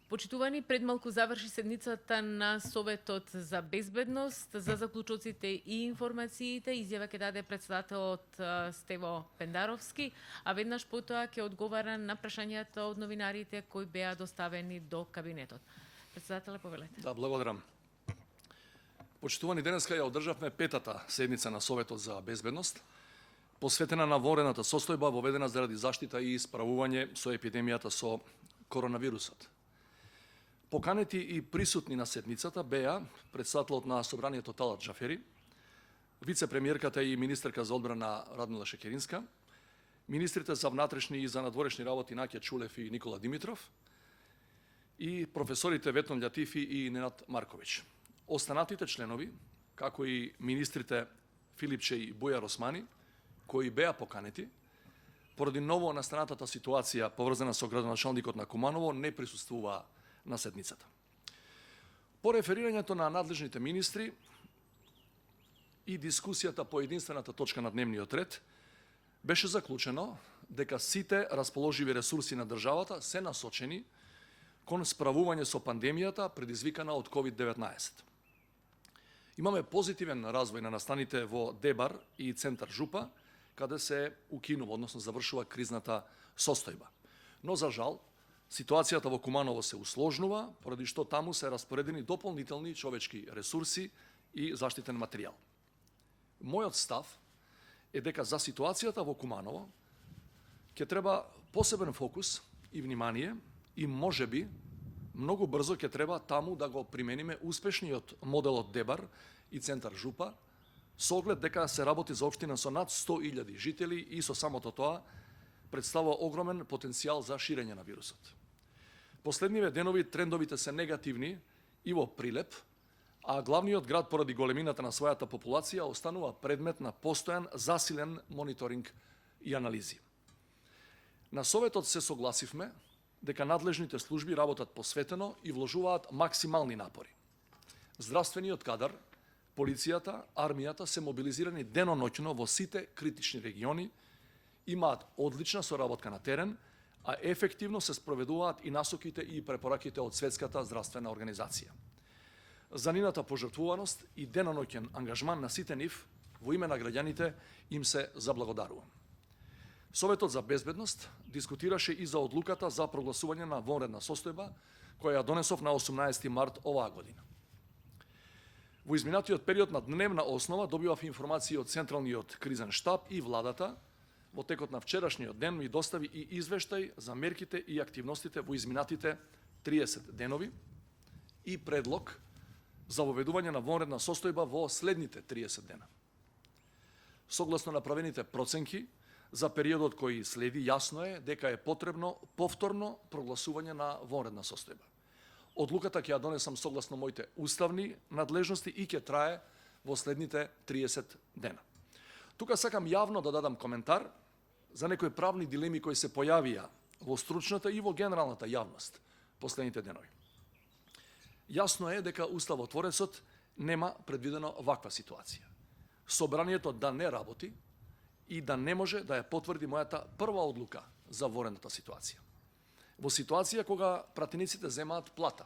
Почитувани, пред малку заврши седницата на Советот за безбедност. За заклучоците и информациите изјава ќе даде председателот Стево Пендаровски, а веднаш потоа ќе одговара на прашањата од новинарите кои беа доставени до кабинетот. Председателе, повелете. Да, благодарам. Почитувани, денеска ја одржавме петата седница на Советот за безбедност, посветена на вонредната состојба воведена заради заштита и справување со епидемијата со коронавирусот. Поканети и присутни на седницата беа председателот на Собранието Талат Джафери, вице-премиерката и министерка за одбрана Радмила Шекеринска, министрите за внатрешни и за надворешни работи Наќа Чулев и Никола Димитров и професорите Ветон Љатифи и Ненад Марковиќ. Останатите членови, како и министрите Филипче и Бујар Османи, кои беа поканети, поради ново настанатата ситуација поврзана со градоначалникот на Куманово, не присуствуваа на седницата. По реферирањето на надлежните министри и дискусијата по единствената точка на дневниот ред, беше заклучено дека сите расположиви ресурси на државата се насочени кон справување со пандемијата предизвикана од COVID-19. Имаме позитивен развој на настаните во Дебар и Центар Жупа, каде се укинува, односно завршува кризната состојба. Но за жал, ситуацијата во Куманово се усложнува, поради што таму се распоредени дополнителни човечки ресурси и заштитен материјал. Мојот став е дека за ситуацијата во Куманово ќе треба посебен фокус и внимание и можеби многу брзо ќе треба таму да го примениме успешниот модел од Дебар и Центар Жупа, со оглед дека се работи за општина со над 100.000 жители и со самото тоа представува огромен потенцијал за ширење на вирусот. Последниве денови трендовите се негативни и во Прилеп, а главниот град поради големината на својата популација останува предмет на постојан засилен мониторинг и анализи. На Советот се согласивме дека надлежните служби работат посветено и вложуваат максимални напори. Здравствениот кадар, полицијата, армијата се мобилизирани деноноќно во сите критични региони, имаат одлична соработка на терен, а ефективно се спроведуваат и насоките и препораките од Светската здравствена организација. За нивната пожртвуваност и деноноќен ангажман на сите нив во име на граѓаните им се заблагодарувам. Советот за безбедност дискутираше и за одлуката за прогласување на вонредна состојба, која ја донесов на 18 март оваа година. Во изминатиот период на дневна основа добивав информации од Централниот кризен штаб и владата. Во текот на вчерашниот ден ми достави и извештај за мерките и активностите во изминатите 30 денови и предлог за воведување на вонредна состојба во следните 30 дена. Согласно направените проценки, за периодот кој следи, јасно е дека е потребно повторно прогласување на вонредна состојба. Одлуката ќе ја донесам согласно моите уставни надлежности и ќе трае во следните 30 дена. Тука сакам јавно да дадам коментар за некои правни дилеми кои се појавија во стручната и во генералната јавност последните денови. Јасно е дека Уставотворецот нема предвидено ваква ситуација. Собранието да не работи и да не може да ја потврди мојата прва одлука за вонредната ситуација. Во ситуација кога пратениците земаат плата,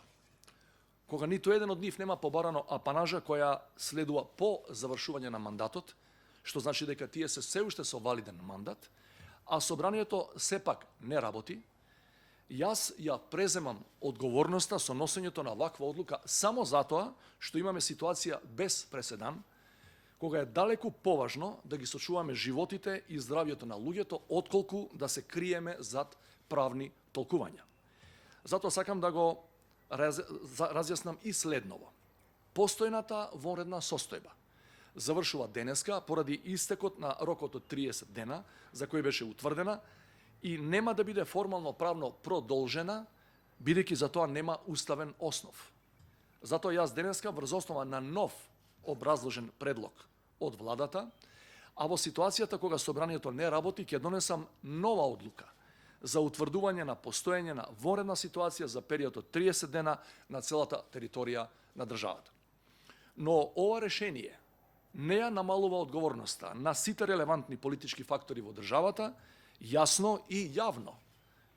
кога ниту еден од нив нема побарано апанажа која следува по завршување на мандатот, што значи дека тие се уште со валиден мандат, а собранието сепак не работи, јас ја преземам одговорноста со носењето на ваква одлука само затоа што имаме ситуација без преседан, кога е далеку поважно да ги сочуваме животите и здравјето на луѓето, отколку да се криеме зад правни толкувања. Затоа сакам да го разјаснам и следново. Постојната вонредна состојба завршува денеска поради истекот на рокот од 30 дена, за кој беше утврдена, и нема да биде формално правно продолжена, бидејќи за тоа нема уставен основ. Затоа јас денеска врз основа на нов образложен предлог од владата, а во ситуацијата кога собранието не работи, ќе донесам нова одлука за утврдување на постоење на вонредна ситуација за период од 30 дена на целата територија на државата. Но ова решение не ја намалува одговорноста на сите релевантни политички фактори во државата, јасно и јавно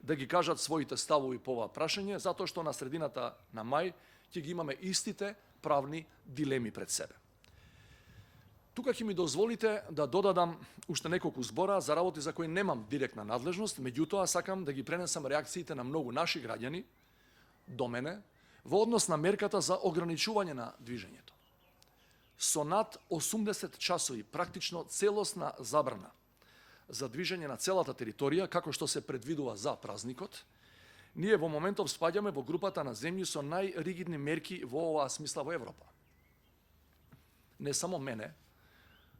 да ги кажат своите ставови по ова прашање, затоа што на средината на мај ќе ги имаме истите правни дилеми пред себе. Тука ќе ми дозволите да додадам уште неколку збора за работи за кои немам директна надлежност, меѓутоа сакам да ги пренесам реакциите на многу наши граѓани до мене во однос на мерката за ограничување на движењето. Со над 80 часови практично целосна забрана за движење на целата територија, како што се предвидува за празникот, ние во моментов спаѓаме во групата на земји со најригидни мерки во оваа смисла во Европа. Не само мене,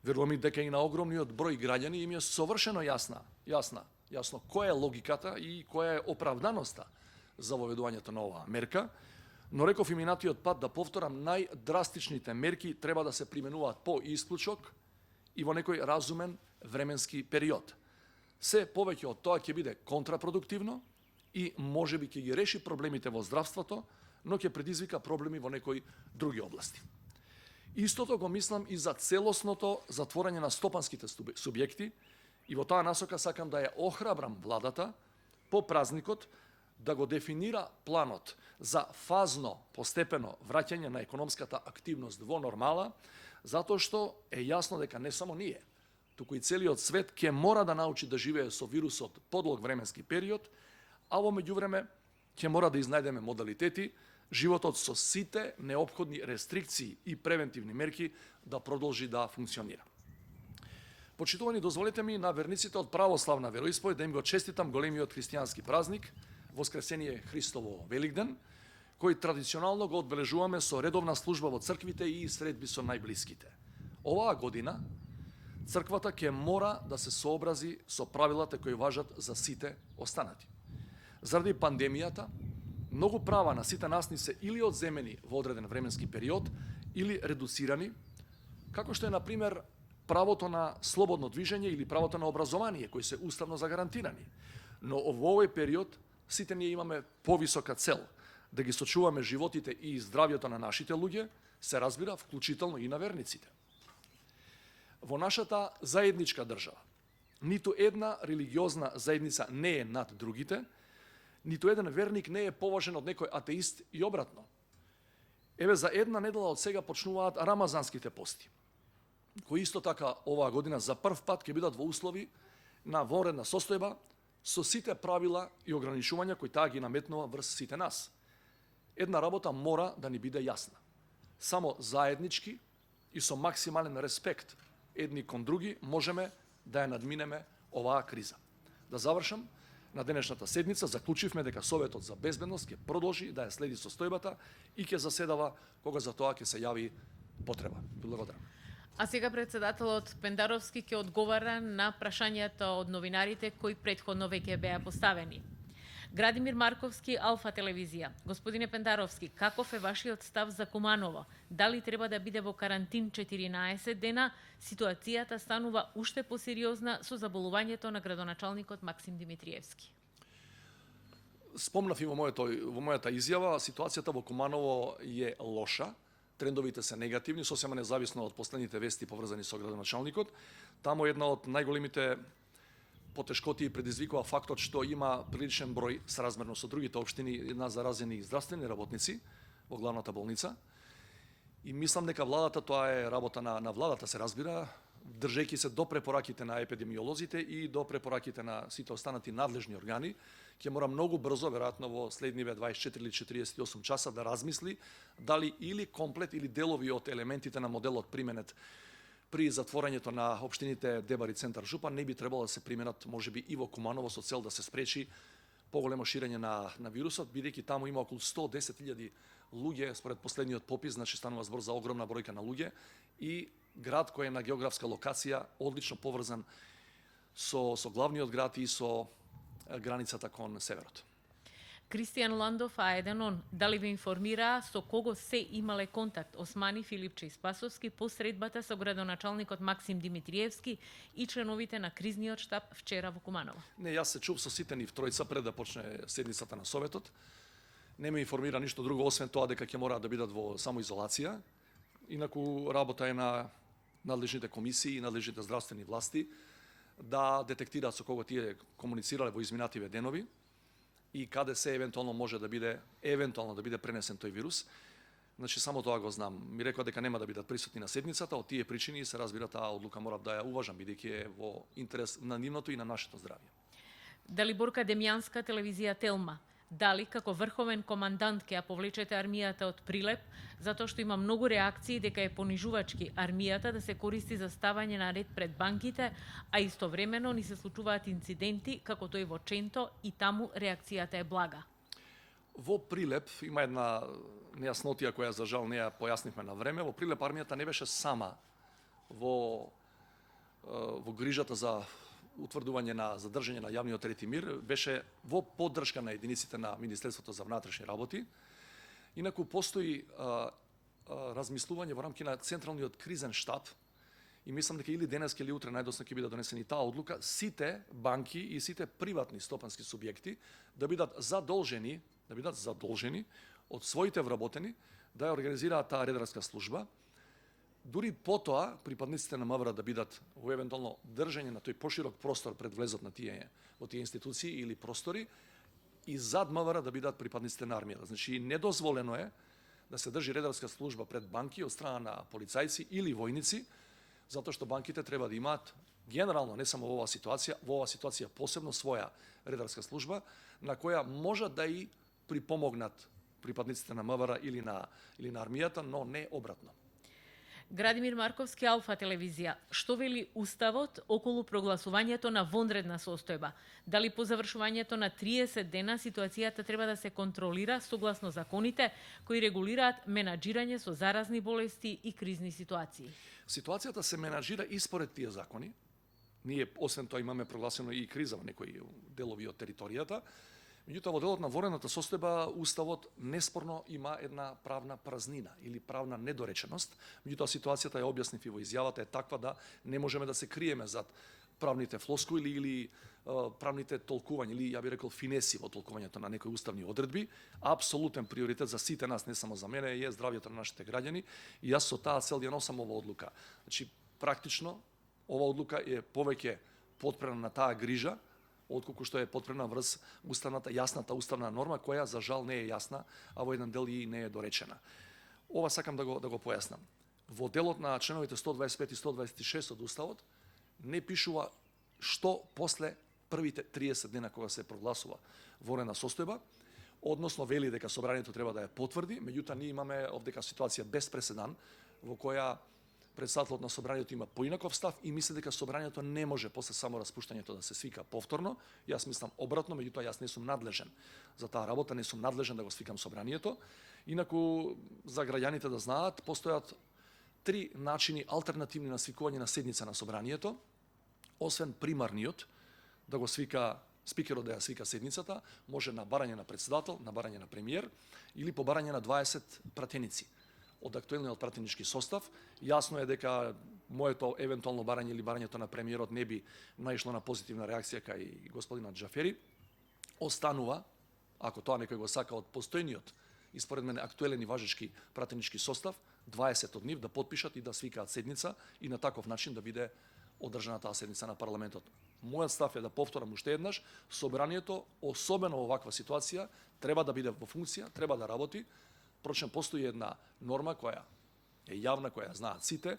верувам и дека и на огромниот број граѓани им е совршено јасно која е логиката и која е оправданоста за воведувањето на оваа мерка, но реков и минатиот пат да повторам, најдрастичните мерки треба да се применуваат по исклучок и во некој разумен временски период. Се повеќе од тоа ќе биде контрапродуктивно и можеби ќе ги реши проблемите во здравството, но ќе предизвика проблеми во некои други области. Истото го мислам и за целосното затворање на стопанските субјекти и во таа насока сакам да ја охрабрам владата по празникот да го дефинира планот за фазно, постепено враќање на економската активност во нормала, затоа што е јасно дека не само ние, туку и целиот свет ќе мора да научи да живее со вирусот подлог временски период, а во меѓувреме ќе мора да изнајдеме модалитети животот со сите неопходни рестрикции и превентивни мерки да продолжи да функционира. Почитувани, дозволете ми на верниците од православна вероисповед да им го честитам големиот христијански празник, Воскресение Христово Великден, кој традиционално го одбележуваме со редовна служба во црквите и средби со најблиските. Оваа година црквата ќе мора да се сообрази со правилата кои важат за сите останати. Заради пандемијата, многу права на сите нас ни се или одземени во одреден временски период, или редуцирани, како што е, например, правото на слободно движење или правото на образование, кои се уставно загарантирани. Но во овој период сите ние имаме повисока цел да ги сочуваме животите и здравјето на нашите луѓе, се разбира, вклучително и на верниците. Во нашата заедничка држава, ниту една религиозна заедница не е над другите, ниту еден верник не е поважен од некој атеист и обратно. Еве, за една недела од сега почнуваат рамазанските пости, кои исто така оваа година за прв пат ќе бидат во услови на вонредна состојба со сите правила и ограничувања кои таа ги наметнува врз сите нас. Една работа мора да ни биде јасна. Само заеднички и со максимален респект едни кон други можеме да ја надминеме оваа криза. Да завршам, на денешната седница заклучивме дека Советот за безбедност ќе продолжи да ја следи состојбата и ќе заседава кога за тоа ќе се јави потреба. Благодарам. А сега председателот Пендаровски ќе одговара на прашањата од новинарите кои претходно веќе беа поставени. Градимир Марковски, Алфа телевизија. Господине Пендаровски, каков е вашиот став за Куманово? Дали треба да биде во карантин 14 дена? Ситуацијата станува уште посериозна со заболувањето на градоначалникот Максим Димитриевски. Спомнав и во мојата изјава, ситуацијата во Куманово е лоша. Трендовите се негативни, сосема независно од последните вести поврзани со градоначалникот. Таму една од најголемите потешкоти предизвикува фактот што има приличен број, соразмерно со другите општини, на заразени здравствени работници во главната болница. И мислам дека владата, тоа е работа на владата, се разбира, држејќи се до препораките на епидемиолозите и до препораките на сите останати надлежни органи, ќе мора многу брзо, веројатно во следниве 24 или 48 часа, да размисли дали или комплет или делови од елементите на моделот применет при затворањето на општините Дебар и Центар Жупан не би требало да се применат можеби и во Куманово со цел да се спречи поголемо ширење на вирусот, бидејќи таму има околу 110.000 луѓе според последниот попис, значи станува збор за огромна бројка на луѓе и град кој е на географска локација одлично поврзан со главниот град и со границата кон северот. Кристијан Ландов, А1, дали ви информираа со кого се имале контакт Османи, Филипче и Спасовски по средбата со градоначалникот Максим Димитриевски и членовите на кризниот штаб вчера во Куманово? Не, јас се чув со сите нив тројца пред да почне седницата на Советот. Не ме информира ништо друго, освен тоа дека ќе мораат да бидат во самоизолација. Инаку работа е на надлежните комисии и надлежните здравствени власти да детектираат со кого тие комуницирале во изминативе денови. и каде се евентуално може да биде пренесен тој вирус. Значи само тоа го знам. Ми рекоа дека нема да бидат присутни на седницата, од тие причини се разбира таа одлука морав да ја уважам бидејќи е во интерес на нивното и на нашето здравје. Далиборка Демјанска, телевизија Телма. Дали како врховен командант ќе ја повлечете армијата од Прилеп, затоа што има многу реакции дека е понижувачки армијата да се користи за ставање на ред пред банките, а истовремено ни се случуваат инциденти како тој во Ченто и таму реакцијата е блага. Во Прилеп има една нејаснотија која за жал не ја појаснивме на време. Во Прилеп армијата не беше сама во грижата за утврдување на задржање на јавниот ред и мир, беше во поддршка на единиците на Министерството за внатрешни работи. Инаку постои размислување во рамки на Централниот кризен штаб и мислам дека или денес или утре најдосно ќе биде донесени таа одлука, сите банки и сите приватни стопански субјекти да бидат задолжени од своите вработени да ја организираат таа редарска служба. Дури потоа, припадниците на МВР да бидат во евентуално држање на тој поширок простор пред влезот на во тие институции или простори и зад МВР да бидат припадниците на армијата. Значи, недозволено е да се држи редарска служба пред банки од страна на полицајци или војници, затоа што банките треба да имаат генерално, не само во оваа ситуација посебно своја редарска служба, на која можат да и припомогнат припадниците на МВР или на армијата, но не обратно. Градимир Марковски, Алфа телевизија. Што вели Уставот околу прогласувањето на вонредна состојба? Дали по завршувањето на 30 дена ситуацијата треба да се контролира согласно законите кои регулираат менаџирање со заразни болести и кризни ситуации? Ситуацијата се менаџира и според тие закони. Ние, освен тоа, имаме прогласено и криза во некои делови од територијата. Меѓутоа, во делот на вонредната состојба, Уставот неспорно има една правна празнина или правна недореченост. Меѓутоа, ситуацијата ја објаснив и во изјавата е таква да не можеме да се криеме зад правните флоскули или правните толкувања, или ја би рекол финеси во толкувањето на некои уставни одредби. Апсолутен приоритет за сите нас, не само за мене, е здравјето на нашите граѓани и јас со таа цел ја носам ова одлука. Значи, практично, ова одлука е повеќе потпрена на таа грижа, отколку што е потпрена врз јасната уставна норма, која за жал не е јасна, а во еден дел и не е доречена. Ова сакам да го појаснам. Во делот на членовите 125 и 126 од Уставот не пишува што после првите 30 дена кога се прогласува вонредна состојба, односно вели дека собранието треба да ја потврди, меѓутоа ние имаме овдека ситуација без преседан во која председателот на собранието има поинаков став и мисли дека собранието не може после само распуштањето да се свика повторно. Јас мислам обратно, меѓутоа јас не сум надлежен за таа работа, не сум надлежен да го свикам собранието. Инаку за граѓаните да знаат, постојат 3 начини алтернативни на свикување на седница на собранието, освен примарниот да го свика спикерот да ја свика седницата, може на барање на председател, на барање на премиер или по барање на 20 пратеници од актуелниот пратенички состав. Јасно е дека моето евентуално барање или барањето на премиерот не би наишло на позитивна реакција кај господинот Џафери. Останува, ако тоа некој го сака, од постојниот и според мене актуелен и важечки пратенички состав, 20 од нив да потпишат и да свикаат седница и на таков начин да биде одржана таа седница на парламентот. Мојот став е да повторам уште еднаш, собранието, особено во ваква ситуација, треба да биде во функција, треба да работи. Впрочем, постои една норма која е јавна, која знаат сите.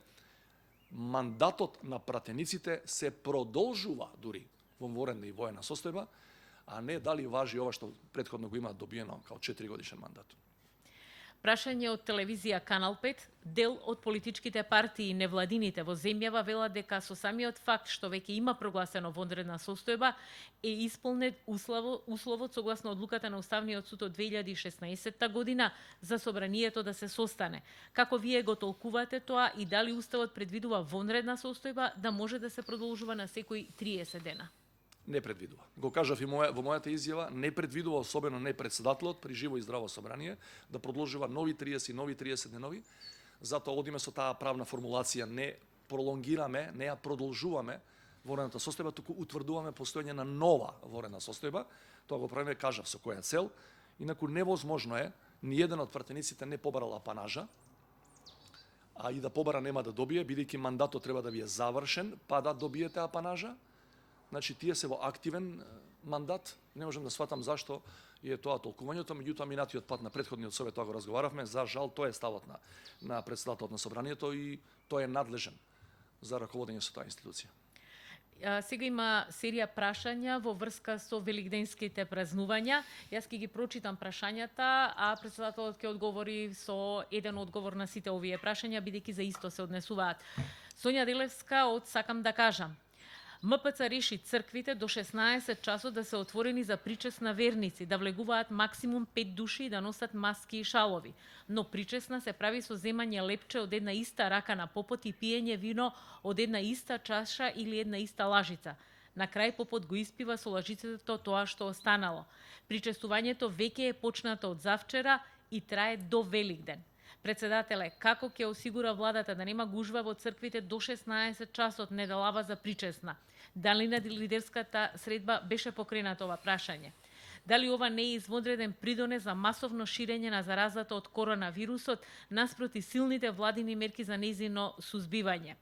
Мандатот на пратениците се продолжува дури во вонредна и воена состојба, а не дали важи ова што претходно го има добиено као 4 годишен мандат. Прашање од телевизија Канал 5, дел од политичките партии и невладините во земјава велат дека со самиот факт што веќе има прогласено вонредна состојба е исполнет условот согласно одлуката на Уставниот суд од 2016 година за собранието да се состане. Како вие го толкувате тоа и дали Уставот предвидува вонредна состојба да може да се продолжува на секои 30 дена? Не предвидува. Го кажав и во мојата изјава, не предвидува, особено не председателот при живо и здраво собрание, да продолжува нови 30 денови. Затоа одиме со таа правна формулација, не пролонгираме, не ја продолжуваме вонредната состојба, туку утврдуваме постоење на нова вонредна состојба. Тоа го правиме, кажав, со која цел. Инаку невозможно е, ни еден од пратениците не побарал апанажа, а и да побара нема да добие, бидејќи мандатот треба да ви е завршен, па да добиете апанажа. Значи, тие се во активен мандат, не можам да сватам зашто е тоа толкувањето, меѓутоа минатиот пат на претходниот совет тоа го разговаравме, за жал тоа е ставот на председателот на собранието и тој е надлежен за раководење со таа институција. Сега има серија прашања во врска со великденските празнувања. Јас ќе ги прочитам прашањата, а председателот ќе одговори со еден одговор на сите овие прашања, бидејќи за исто се однесуваат. Сонја Делевска од Сакам да кажам. МПЦ реши црквите до 16 часот да се отворени за причесна верници, да влегуваат максимум 5 души и да носат маски и шалови. Но причесна се прави со земање лепче од една иста рака на попот и пиење вино од една иста чаша или една иста лажица. На крај попот го испива со лажицето тоа што останало. Причестувањето веќе е почнато од завчера и трае до Великден. Председателе, како ќе осигура владата да нема гужва во црквите до 16 часот неделава за причесна? Дали на лидерската средба беше покрената ова прашање? Дали ова не е извонреден придонес за масовно ширење на заразата од коронавирусот наспроти силните владини мерки за нејзино сузбивање?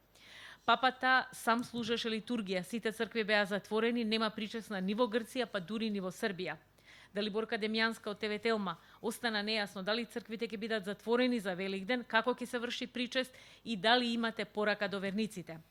Папата сам служеше литургија, сите цркви беа затворени, нема причесна ни во Грција, па дури ни во Србија. Дали Борка Демјанска од ТВ Телма остана нејасно дали црквите ќе бидат затворени за Великден, како ќе се врши причест и дали имате порака до верниците.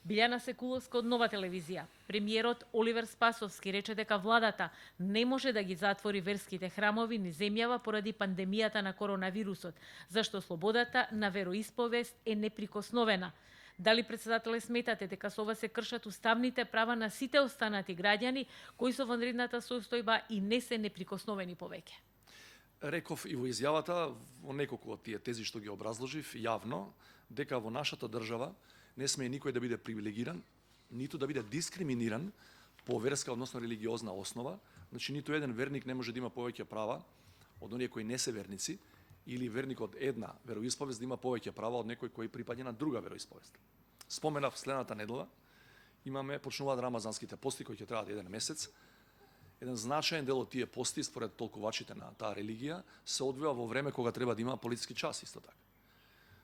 Билјана Секуловска од Нова телевизија. Премиерот Оливер Спасовски рече дека владата не може да ги затвори верските храмови ни земјава поради пандемијата на коронавирусот, зашто слободата на вероисповест е неприкосновена. Дали председателе сметате дека со ова се кршат уставните права на сите останати граѓани кои со вонредната состојба и не се неприкосновени повеќе? Реков и во изјавата, во неколку од тие тези што ги образложив јавно, дека во нашата држава не смее никој да биде привилегиран, ниту да биде дискриминиран по верска, односно религиозна основа. Значи, ниту еден верник не може да има повеќе права од оние кои не се верници, или верник од една вероисповест да има повеќе права од некој кој припаѓа на друга вероисповест. Споменав следната недела, почнуваат рамазанските пости кои ќе траат еден месец. Еден значаен дел од тие пости, според толкувачите на таа религија, се одвива во време кога треба да има политички час исто така.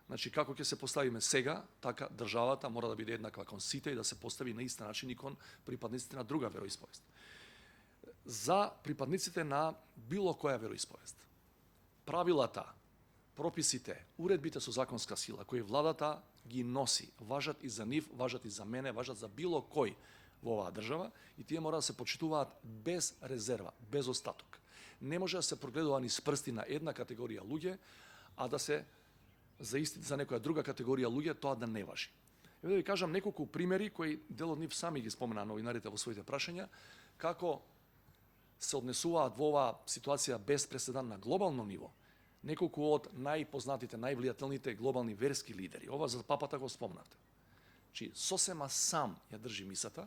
Значи, како ќе се поставиме сега, така државата мора да биде еднаква кон сите и да се постави на ист начин и кон припадниците на друга вероисповест. За припадниците на било која вероисповест, правилата, прописите, уредбите со законска сила кои владата ги носи, важат и за нив, важат и за мене, важат за било кој во оваа држава и тие мора да се почитуваат без резерва, без остаток. Не може да се прогледува ни с прсти на една категорија луѓе, а да се заистите за некоја друга категорија луѓе тоа да не важи. Еве да ви кажам неколку примери кои дел од нив сами ги спомена новинарите во своите прашања, како се однесуваат во оваа ситуација без преседан на глобално ниво неколку од најпознатите, највлијателните глобални верски лидери. Ова за папата го спомнате. Чи сосема сам ја држи мисата,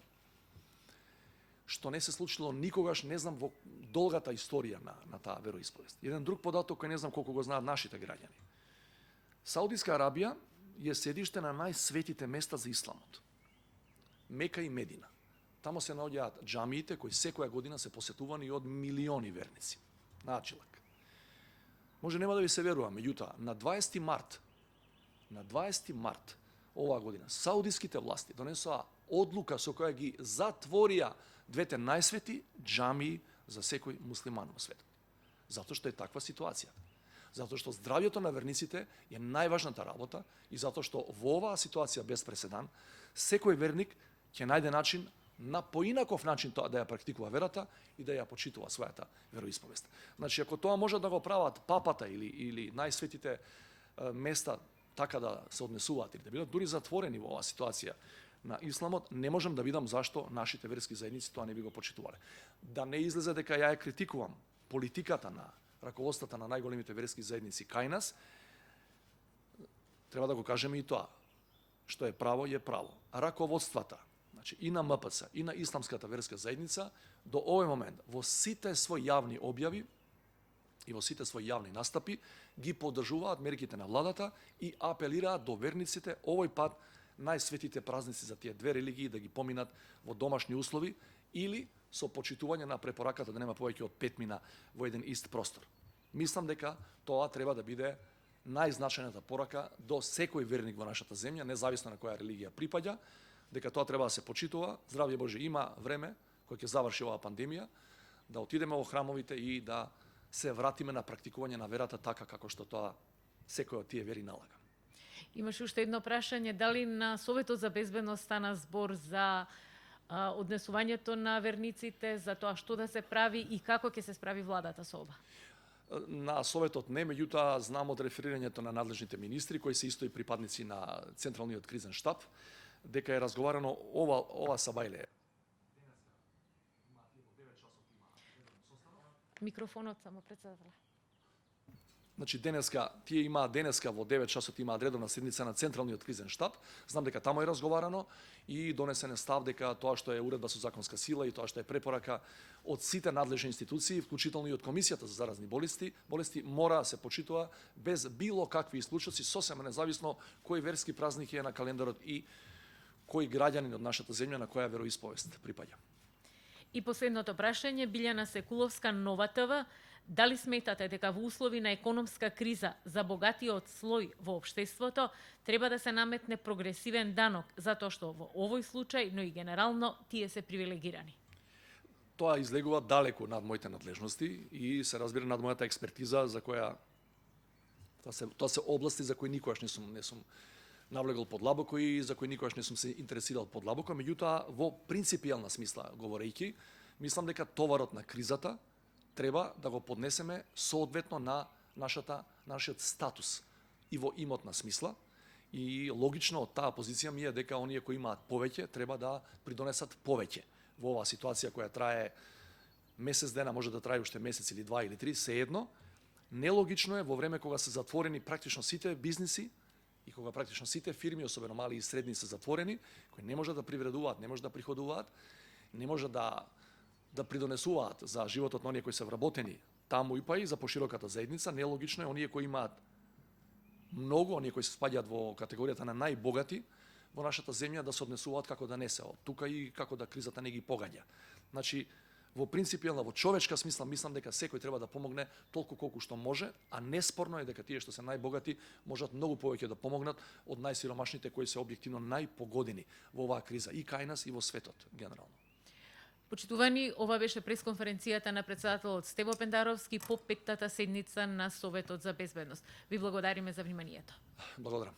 што не се случило никогаш, не знам, во долгата историја на таа вероисповест. Еден друг податок кој не знам колку го знаат нашите граѓани. Саудиска Арабија е седиште на најсветите места за исламот. Мека и Медина. Тамо се наоѓаат џамиите кои секоја година се посетувани од милиони верници. Начилак. Може нема да ви се верува, меѓутоа на 20 март оваа година саудиските власти донесоа одлука со која ги затворија двете најсвети џамии за секој муслиман во светот. Затоа што е таква ситуација. Затоа што здравјето на верниците е најважната работа и затоа што во оваа ситуација без преседан секој верник ќе најде начин на поинаков начин тоа да ја практикува верата и да ја почитува својата вероисповест. Значи, ако тоа може да го прават папата или најсветите места така да се однесуваат или да бидат дури затворени во оваа ситуација на исламот, не можам да видам зашто нашите верски заедници тоа не би го почитувале. Да не излезе дека ја критикувам политиката на раководството на најголемите верски заедници кај нас, треба да го кажеме и тоа. Што е право, е право. Раководствата, значи и на МПЦ, и на Исламската верска заедница, до овој момент, во сите своји јавни објави и во сите своји јавни настапи, ги поддржуваат мерките на владата и апелираат до верниците овој пат најсветите празници за тие две религии да ги поминат во домашни услови или со почитување на препораката да нема повеќе од 5 мина во еден ист простор. Мислам дека тоа треба да биде најзначајната порака до секој верник во нашата земја, независно на која религија припаѓа, дека тоа треба да се почитува. Здравје Боже, има време кој ќе заврши оваа пандемија, да отидеме во храмовите и да се вратиме на практикување на верата така како што тоа секој од тие вери налага. Имаше уште едно прашање, дали на Советот за безбедност стана збор за однесувањето на верниците, за тоа што да се прави и како ќе се справи владата со ова? На Советот не, меѓутоа знам од реферирањето на надлежните министри, кои се исто и припадници на Централниот кризен штаб, дека е разговарано ова сабајле. Микрофонот само председателя. Значи тие имаат денеска во 9 часот имаат редовна седница на Централниот кризен штаб. Знам дека таму е разговарано и донесен е став дека тоа што е уредба со законска сила и тоа што е препорака од сите надлежни институции, вклучително и од Комисијата за заразни болести мора да се почитува без било какви исклучоци, сосема независно кој верски празник е на календарот и кој граѓанин од нашата земја на која вероисповест припаѓа. И последното прашање, Билјана Секуловска, Нова ТВ. Дали сметате дека во услови на економска криза за богатиот слој во општеството треба да се наметне прогресивен данок, затоа што во овој случај, но и генерално, тие се привилегирани? Тоа излегува далеку над моите надлежности и се разбира над мојата експертиза за која тоа се области за кои никогаш не сум навлегол подлабоко и за кои никогаш не сум се интересирал подлабоко, меѓутоа во принципијална смисла говорејќи, мислам дека товарот на кризата треба да го поднесеме соодветно на нашиот статус и во имотна смисла. И логично од таа позиција ми е дека оние кои имаат повеќе треба да придонесат повеќе. Во оваа ситуација која трае месец дена, може да трае уште месец или два или три, сеедно, нелогично е во време кога се затворени практично сите бизниси и кога практично сите фирми, особено мали и средни, се затворени, кои не можат да привредуваат, не можат да приходуваат, не можат да придонесуваат за животот на оние кои се вработени таму и па и за пошироката заедница, нелогично е оние кои имаат многу, оние кои се спаѓаат во категоријата на најбогати во нашата земја да се однесуваат како да не се од тука и како да кризата не ги погаѓа. Значи, во принципијална, во човечка смисла, мислам дека секој треба да помогне толку колку што може, а неспорно е дека тие што се најбогати можат многу повеќе да помогнат од најсиромашните кои се објективно најпогодени во оваа криза и кај нас и во светот генерално. Почитувани, ова беше пресконференцијата на председателот Стево Пендаровски по 5-тата седница на Советот за безбедност. Ви благодариме за вниманието. Благодарам.